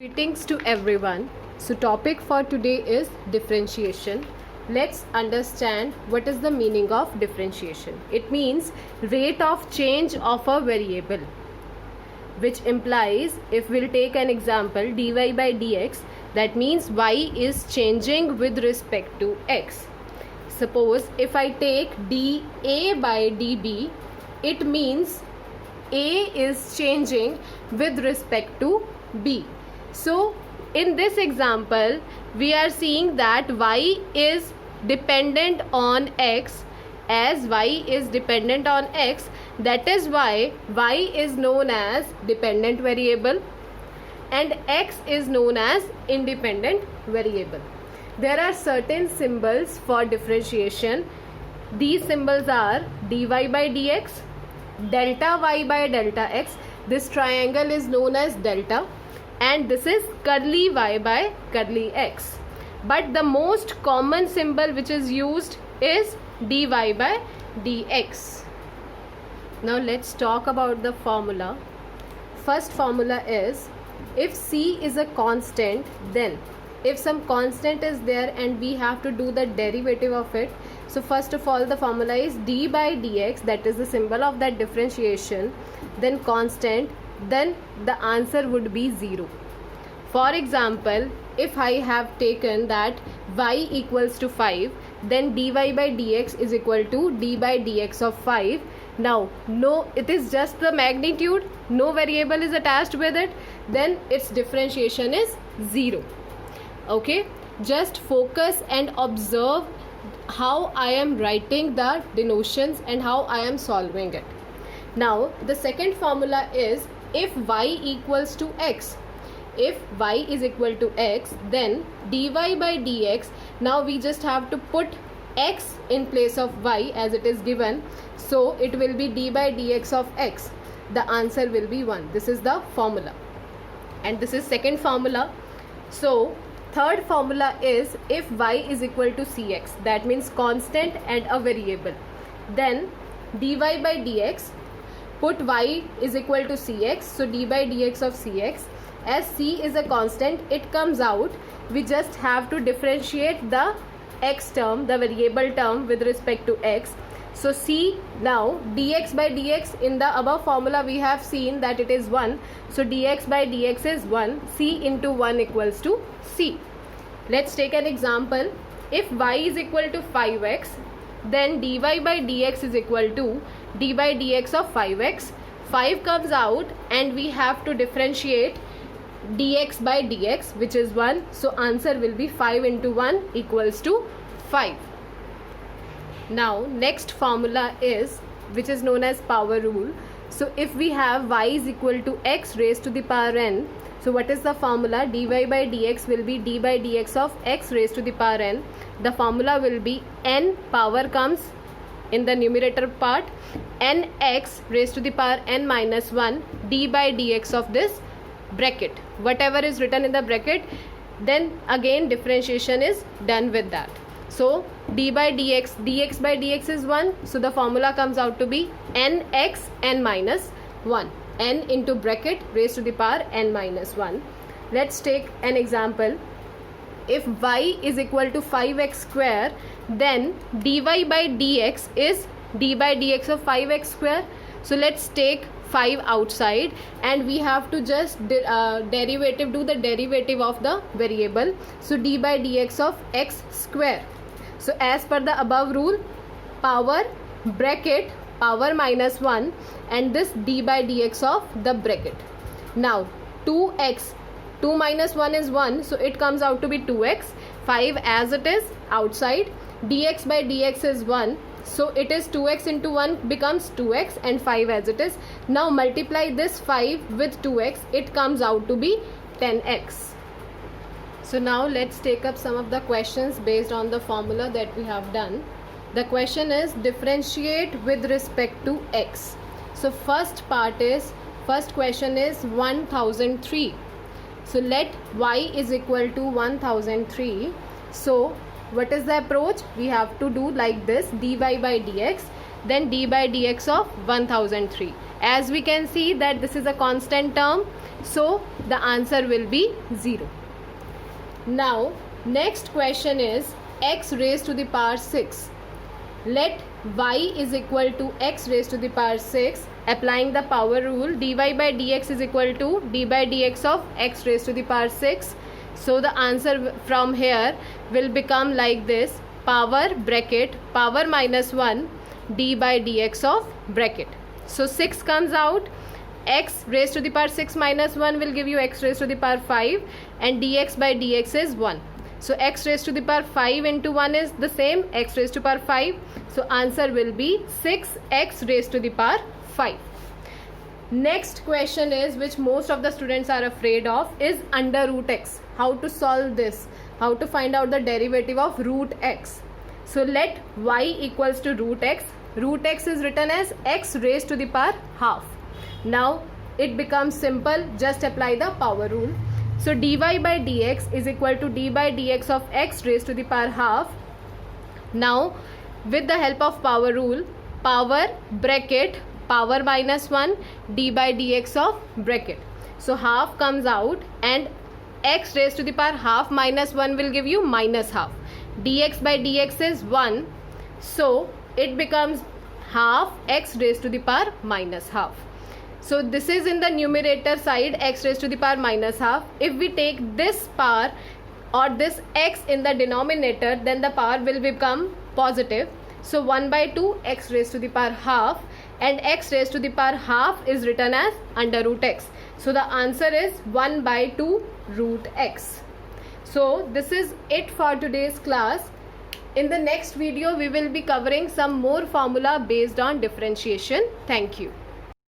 Greetings to everyone. So topic for today is differentiation. Let's understand what is the meaning of differentiation. It means rate of change of a variable, which implies, if we'll take an example, dy by dx, that means y is changing with respect to x. Suppose if I take dA by dB, it means A is changing with respect to B. So in this example, we are seeing that y is dependent on x. As y is dependent on x, that is why y is known as dependent variable and x is known as independent variable. There are certain symbols for differentiation. These symbols are dy by dx, delta y by delta x. This triangle is known as delta, and this is curly y by curly x. But the most common symbol which is used is dy by dx. Now let's talk about the formula. First formula is, if c is a constant, then if some constant is there and we have to do the derivative of it, so first of all the formula is d by dx, that is the symbol of that differentiation, then constant, then the answer would be 0. For example, if I have taken that y equals to 5, then dy by dx is equal to d by dx of 5. Now, no, it is just the magnitude, no variable is attached with it, then its differentiation is 0. Okay, just focus and observe how I am writing the denotations and how I am solving it. Now, the second formula is, if y equals to x, if y is equal to x, then dy by dx, now we just have to put x in place of y as it is given, so it will be d by dx of x. The answer will be 1. This is the formula, and this is second formula. So third formula is, if y is equal to cx, that means constant and a variable, then dy by dx, put y is equal to cx, so d by dx of cx. As c is a constant, it comes out, we just have to differentiate the x term, the variable term, with respect to x. So c, now dx by dx, in the above formula we have seen that it is 1, so dx by dx is 1, c into 1 equals to c. Let's take an example. If y is equal to 5x, then dy by dx is equal to d by dx of 5x. 5 comes out and we have to differentiate dx by dx, which is 1, so answer will be 5 into 1 equals to 5. Now next formula is, which is known as power rule. So if we have y is equal to x raised to the power n, so what is the formula? dy by dx will be d by dx of x raised to the power n. The formula will be n, power comes in the numerator part, nx raised to the power n minus 1 d by dx of this bracket. Whatever is written in the bracket, then again differentiation is done with that. So d by dx, dx by dx is 1, so the formula comes out to be nx n minus 1, n into bracket raised to the power n minus 1. Let's take an example. If y is equal to 5x square, then dy by dx is d by dx of 5x square. So let's take 5 outside and we have to just do the derivative of the variable. So d by dx of x square. So as per the above rule, power bracket power minus 1 and this d by dx of the bracket. Now 2x, 2 minus 1 is 1, so it comes out to be 2x. 5 as it is outside, dx by dx is 1, so it is 2x into 1 becomes 2x, and 5 as it is. Now multiply this 5 with 2x, it comes out to be 10x. So now let's take up some of the questions based on the formula that we have done. The question is, differentiate with respect to x. So first question is 1003. So let y is equal to 1003. So what is the approach? We have to do like this, dy by dx, then d by dx of 1003. As we can see that this is a constant term, So the answer will be 0. Now next question is x raised to the power 6. Let y is equal to x raised to the power 6. Applying the power rule, dy by dx is equal to d by dx of x raised to the power 6. So the answer from here will become like this: power bracket power minus 1 d by dx of bracket. So 6 comes out. X raised to the power 6 minus 1 will give you x raised to the power 5, and dx by dx is 1. So x raised to the power 5 into 1 is the same, x raised to the power 5. So answer will be 6x raised to the power 5. Next question is, which most of the students are afraid of, is under root x. How to solve this? How to find out the derivative of root x? So let y equals to root x. Root x is written as x raised to the power half. Now it becomes simple, just apply the power rule. So dy by dx is equal to d by dx of x raised to the power half. Now with the help of power rule, power bracket power minus 1 d by dx of bracket. So half comes out, and x raised to the power half minus 1 will give you minus half. Dx by dx is 1. So it becomes half x raised to the power minus half. So this is in the numerator side, x raised to the power minus half. If we take this power or this x in the denominator, then the power will become positive. So 1 by 2 x raised to the power half, and x raised to the power half is written as under root x. So the answer is 1 by 2 root x. So this is it for today's class. In the next video, we will be covering some more formula based on differentiation. Thank you.